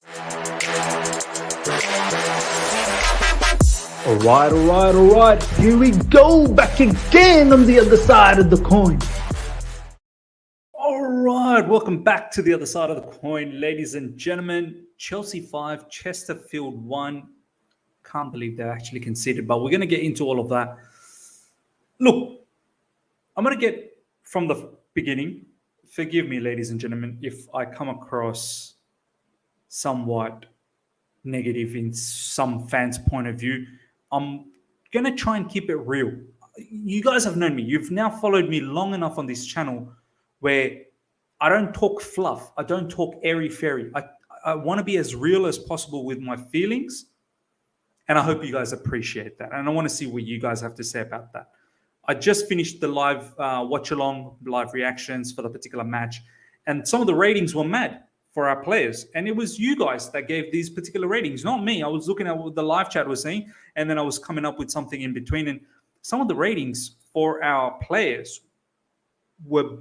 All right. Here we go, back again on the other side of the coin. All right, welcome back to the other side of the coin, ladies and gentlemen. Chelsea 5, Chesterfield 1. Can't believe they actually conceded, but we're going to get into all of that. Look, I'm going to get from the beginning. Forgive me, ladies and gentlemen, if I come across somewhat negative in some fans' point of view. I'm going to try and keep it real. You guys have known me. You've now followed me long enough on this channel where I don't talk fluff. I don't talk airy-fairy. I want to be as real as possible with my feelings, and I hope you guys appreciate that. And I want to see what you guys have to say about that. I just finished the live watch-along, live reactions for the particular match, and some of the ratings were mad for our players. And it was you guys that gave these particular ratings, not me. I was looking at what the live chat was saying, and then I was coming up with something in between. And some of the ratings for our players were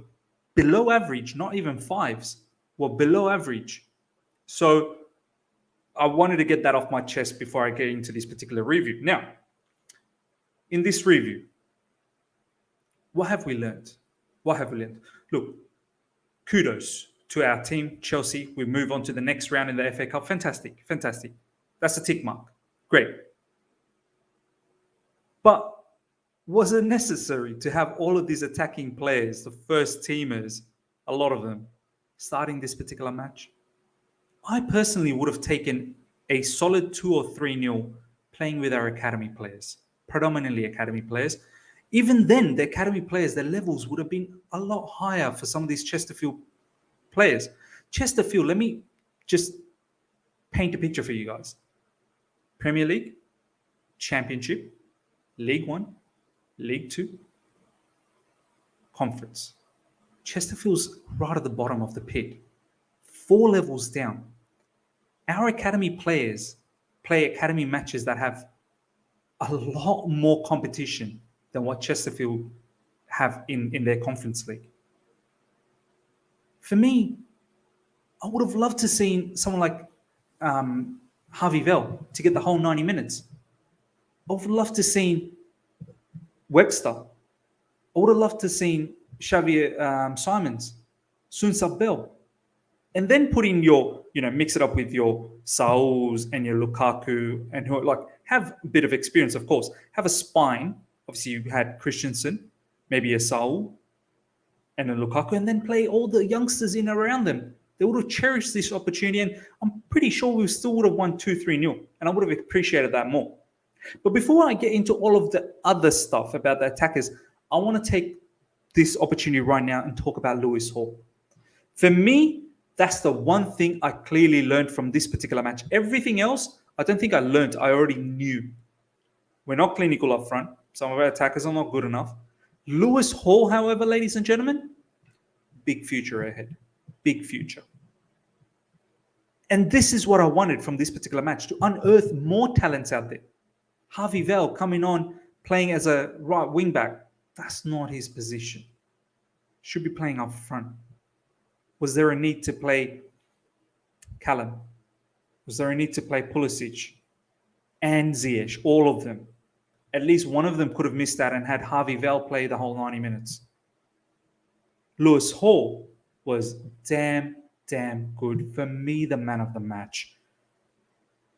below average, not even fives, were below average. So I wanted to get that off my chest before I get into this particular review. Now, in this review, what have we learned? What have we learned? Look, kudos to our team, Chelsea. We move on to the next round in the FA Cup. Fantastic. That's a tick mark. Great. But was it necessary to have all of these attacking players, the first teamers, a lot of them, starting this particular match? I personally would have taken a solid 2 or 3-0 playing with our academy players, predominantly academy players. Even then, the academy players, their levels would have been a lot higher for some of these Chesterfield players. Chesterfield, let me just paint a picture for you guys. Premier League, Championship, League One, League Two, Conference. Chesterfield's right at the bottom of the pit, 4 levels down. Our academy players play academy matches that have a lot more competition than what Chesterfield have in their Conference League. For me, I would have loved to seen someone like Harvey Vale to get the whole 90 minutes. I would have loved to seen Webster. I would have loved to seen Xavier Simons, Sun Sub-Bell. And then put in your, mix it up with your Sauls and your Lukaku, and who have a bit of experience, of course. Have a spine. Obviously, you had Christensen, maybe a Saul, and a Lukaku, and then play all the youngsters in around them. They would have cherished this opportunity, and I'm pretty sure we still would have won 2-3-0, and I would have appreciated that more. But before I get into all of the other stuff about the attackers, I want to take this opportunity right now and talk about Lewis Hall. For me, that's the one thing I clearly learned from this particular match. Everything else, I don't think I learned. I already knew. We're not clinical up front. Some of our attackers are not good enough. Lewis Hall, however, ladies and gentlemen, big future ahead. Big future. And this is what I wanted from this particular match, to unearth more talents out there. Harvey Vale coming on, playing as a right wing back. That's not his position. Should be playing up front. Was there a need to play Callum? Was there a need to play Pulisic and Ziyech? All of them. At least one of them could have missed that and had Harvey Vale play the whole 90 minutes. Lewis Hall was damn good. For me, the man of the match.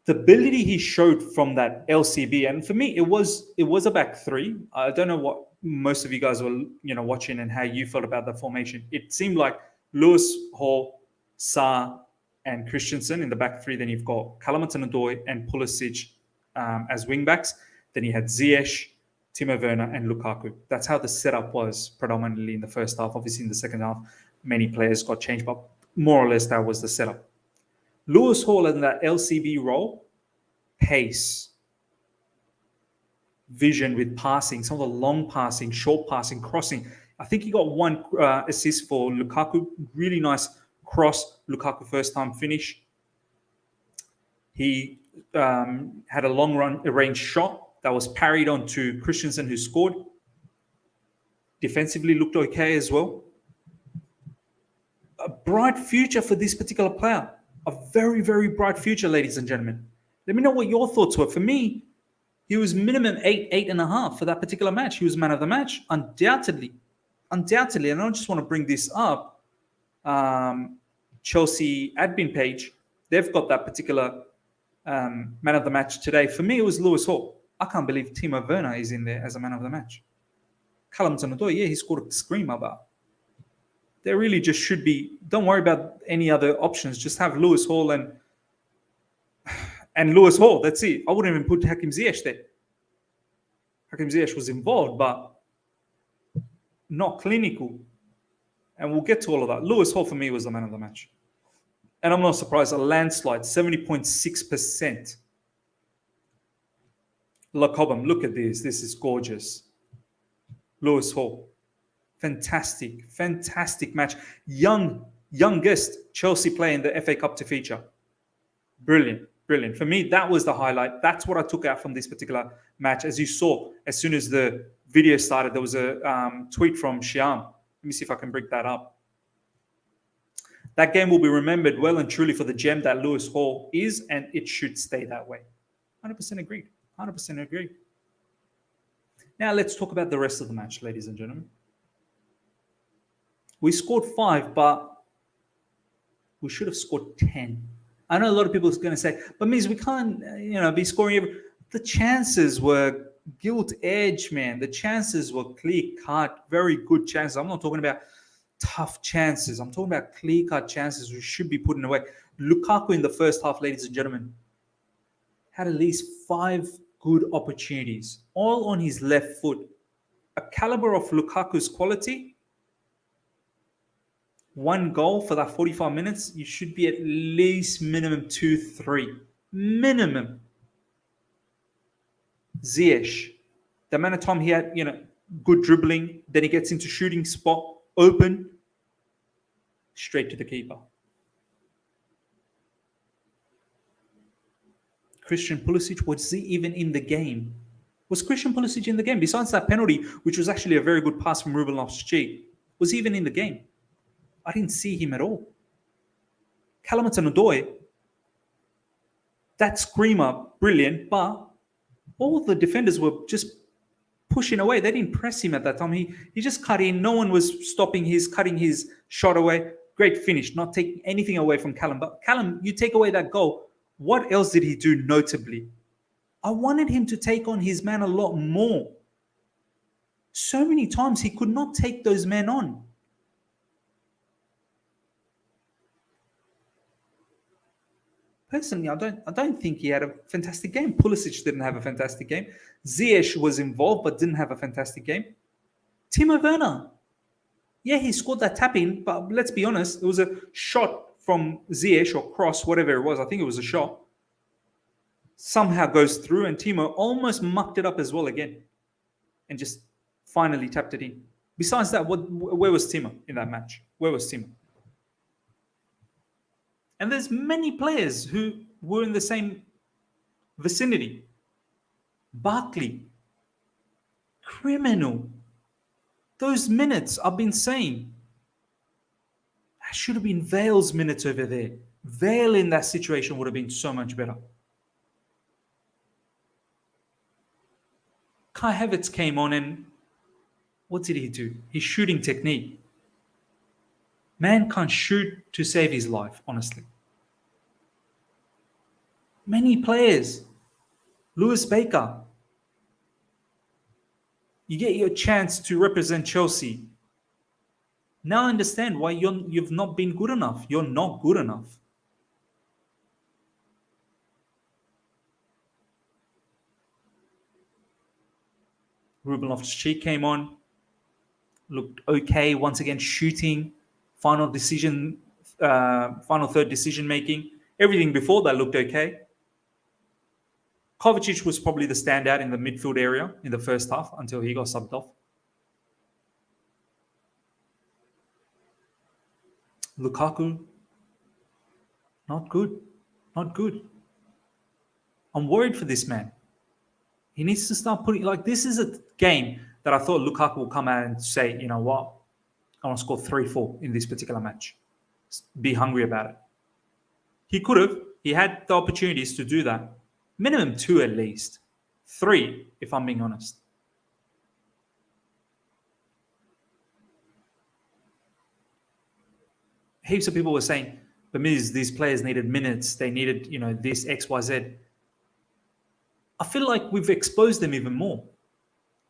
The ability he showed from that LCB, and for me, it was a back three. I don't know what most of you guys were watching and how you felt about the formation. It seemed like Lewis Hall, Sarr, and Christensen in the back three. Then you've got Callum Hudson-Odoi and Pulisic as wingbacks. Then you had Ziyech, Timo Werner, and Lukaku. That's how the setup was predominantly in the first half. Obviously, in the second half, many players got changed, but more or less that was the setup. Lewis Hall in that LCB role, pace, vision with passing, some of the long passing, short passing, crossing. I think he got one assist for Lukaku. Really nice cross. Lukaku first time finish. He had a long range shot that was parried onto Christensen, who scored. Defensively looked okay as well. A bright future for this particular player. a very, very bright future, ladies and gentlemen. Let me know what your thoughts were. For me, he was minimum 8.5 for that particular match. He was man of the match, undoubtedly. Undoubtedly. And I don't just want to bring this up. Chelsea admin page, they've got that particular man of the match today. For me, it was Lewis Hall. I can't believe Timo Werner is in there as a man of the match. Callum Hudson-Odoi, yeah, he scored a screamer, but there really just should be. Don't worry about any other options. Just have Lewis Hall and Lewis Hall. That's it. I wouldn't even put Hakim Ziyech there. Hakim Ziyech was involved, but not clinical. And we'll get to all of that. Lewis Hall, for me, was the man of the match. And I'm not surprised. A landslide, 70.6%. La Cobham, look at this. This is gorgeous. Lewis Hall. Fantastic, fantastic match. Youngest Chelsea player in the FA Cup to feature. Brilliant, brilliant. For me, that was the highlight. That's what I took out from this particular match. As you saw, as soon as the video started, there was a tweet from Shyam. Let me see if I can bring that up. That game will be remembered well and truly for the gem that Lewis Hall is, and it should stay that way. 100% agreed. 100% agreed. Now let's talk about the rest of the match, ladies and gentlemen. We scored 5, but we should have scored 10. I know a lot of people are going to say, but means we can't, be scoring every. The chances were gilt edge, man. The chances were clear cut, very good chances. I'm not talking about tough chances. I'm talking about clear cut chances we should be putting away. Lukaku in the first half, ladies and gentlemen, had at least 5 good opportunities, all on his left foot. A caliber of Lukaku's quality, 1 goal for that 45 minutes, you should be at least minimum 2-3. Minimum. Ziyech, the amount of time he had, good dribbling, then he gets into shooting spot, open, straight to the keeper. Christian Pulisic, was he even in the game? Was Christian Pulisic in the game? Besides that penalty, which was actually a very good pass from Ruben Loftus-Cheek, was he even in the game? I didn't see him at all. Callum Hudson-Odoi, that screamer, brilliant, but all the defenders were just pushing away. They didn't press him at that time. He just cut in. No one was cutting his shot away. Great finish, not taking anything away from Callum. But Callum, you take away that goal, what else did he do notably? I wanted him to take on his man a lot more. So many times he could not take those men on. Personally, I don't think he had a fantastic game. Pulisic didn't have a fantastic game. Ziyech was involved but didn't have a fantastic game. Timo Werner, yeah, he scored that tap-in, but let's be honest, it was a shot from Ziyech or cross, whatever it was. I think it was a shot. Somehow goes through, and Timo almost mucked it up as well again and just finally tapped it in. Besides that, where was Timo in that match? Where was Timo? And there's many players who were in the same vicinity. Barkley, criminal. Those minutes I've been saying, that should have been Vale's minutes over there. Vale in that situation would have been so much better. Kai Havertz came on and what did he do? His shooting technique. Man can't shoot to save his life, honestly. Many players. Lewis Baker. You get your chance to represent Chelsea. Now I understand why you've not been good enough. You're not good enough. Ruben Loftus-Cheek came on. Looked okay. Once again, shooting. Final third decision making. Everything before that looked okay. Kovacic was probably the standout in the midfield area in the first half until he got subbed off. Lukaku, not good. Not good. I'm worried for this man. He needs to start putting, this is a game that I thought Lukaku will come out and say, you know what, I want to score 3-4 in this particular match. Be hungry about it. He could have. He had the opportunities to do that. Minimum 2 at least. 3, if I'm being honest. Heaps of people were saying, but Miz, these players needed minutes. They needed, this X, Y, Z. I feel like we've exposed them even more.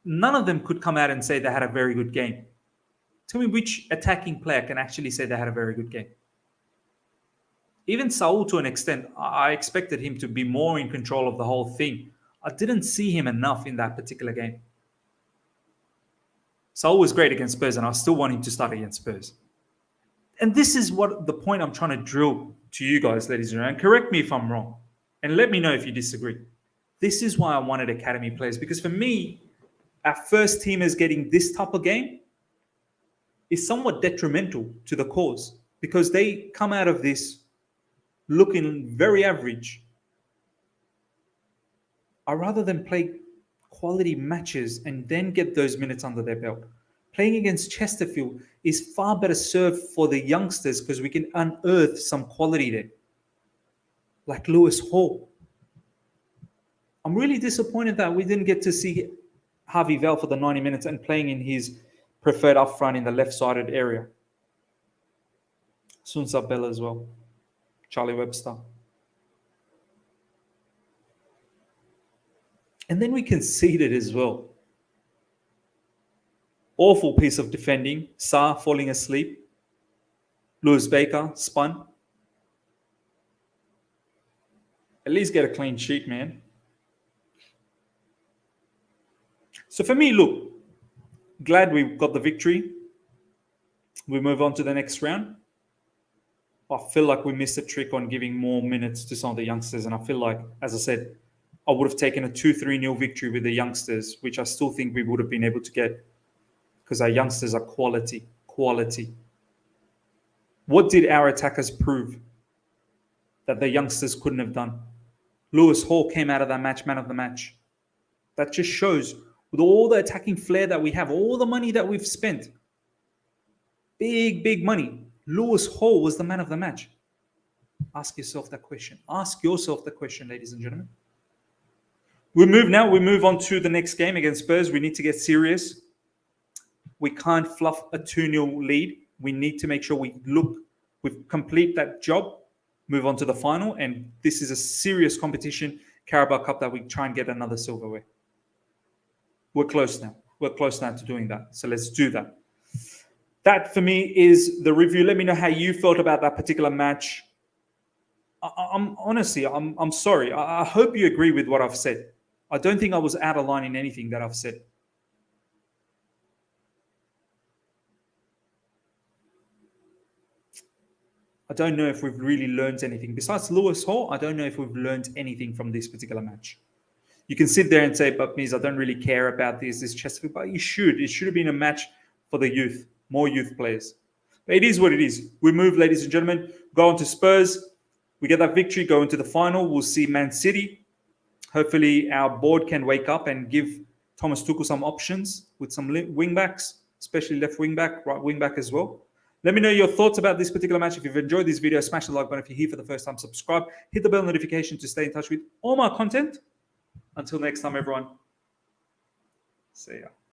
None of them could come out and say they had a very good game. Tell me which attacking player can actually say they had a very good game. Even Saul, to an extent, I expected him to be more in control of the whole thing. I didn't see him enough in that particular game. Saul was great against Spurs, and I still want him to start against Spurs. And this is what the point I'm trying to drill to you guys, ladies and gentlemen. And correct me if I'm wrong. And let me know if you disagree. This is why I wanted academy players. Because for me, our first teamers getting this type of game is somewhat detrimental to the cause. Because they come out of this looking very average. I'd rather than play quality matches and then get those minutes under their belt. Playing against Chesterfield is far better served for the youngsters because we can unearth some quality there. Like Lewis Hall. I'm really disappointed that we didn't get to see Harvey Vale for the 90 minutes and playing in his preferred up front in the left-sided area. Sunsa Bella as well. Charlie Webster. And then we conceded as well. Awful piece of defending. Sarr falling asleep. Lewis Baker spun. At least get a clean sheet, man. So for me, look, glad we got the victory. We move on to the next round. I feel like we missed a trick on giving more minutes to some of the youngsters. And I feel like, as I said, I would have taken a 2-3-0 victory with the youngsters, which I still think we would have been able to get because our youngsters are quality. What did our attackers prove that the youngsters couldn't have done? Lewis Hall came out of that match, man of the match. That just shows with all the attacking flair that we have, all the money that we've spent, big money, Lewis Hall was the man of the match. Ask yourself that question. Ask yourself the question, ladies and gentlemen. We move on to the next game against Spurs. We need to get serious. We can't fluff a 2-0 lead. We need to make sure we complete that job, move on to the final. And this is a serious competition, Carabao Cup, that we try and get another silverware. We're close now. We're close now to doing that. So let's do that. That for me is the review. Let me know how you felt about that particular match. I'm sorry. I hope you agree with what I've said. I don't think I was out of line in anything that I've said. I don't know if we've really learned anything. Besides Lewis Hall, I don't know if we've learned anything from this particular match. You can sit there and say, but Miz, I don't really care about this Chesterfield. But you should. It should have been a match for the youth, more youth players. But it is what it is. We move, ladies and gentlemen, go on to Spurs. We get that victory, go into the final. We'll see Man City. Hopefully our board can wake up and give Thomas Tuchel some options with some wing backs, especially left wing back, right wing back as well. Let me know your thoughts about this particular match. If you've enjoyed this video, smash the like button. If you're here for the first time, subscribe. Hit the bell notification to stay in touch with all my content. Until next time, everyone. See ya.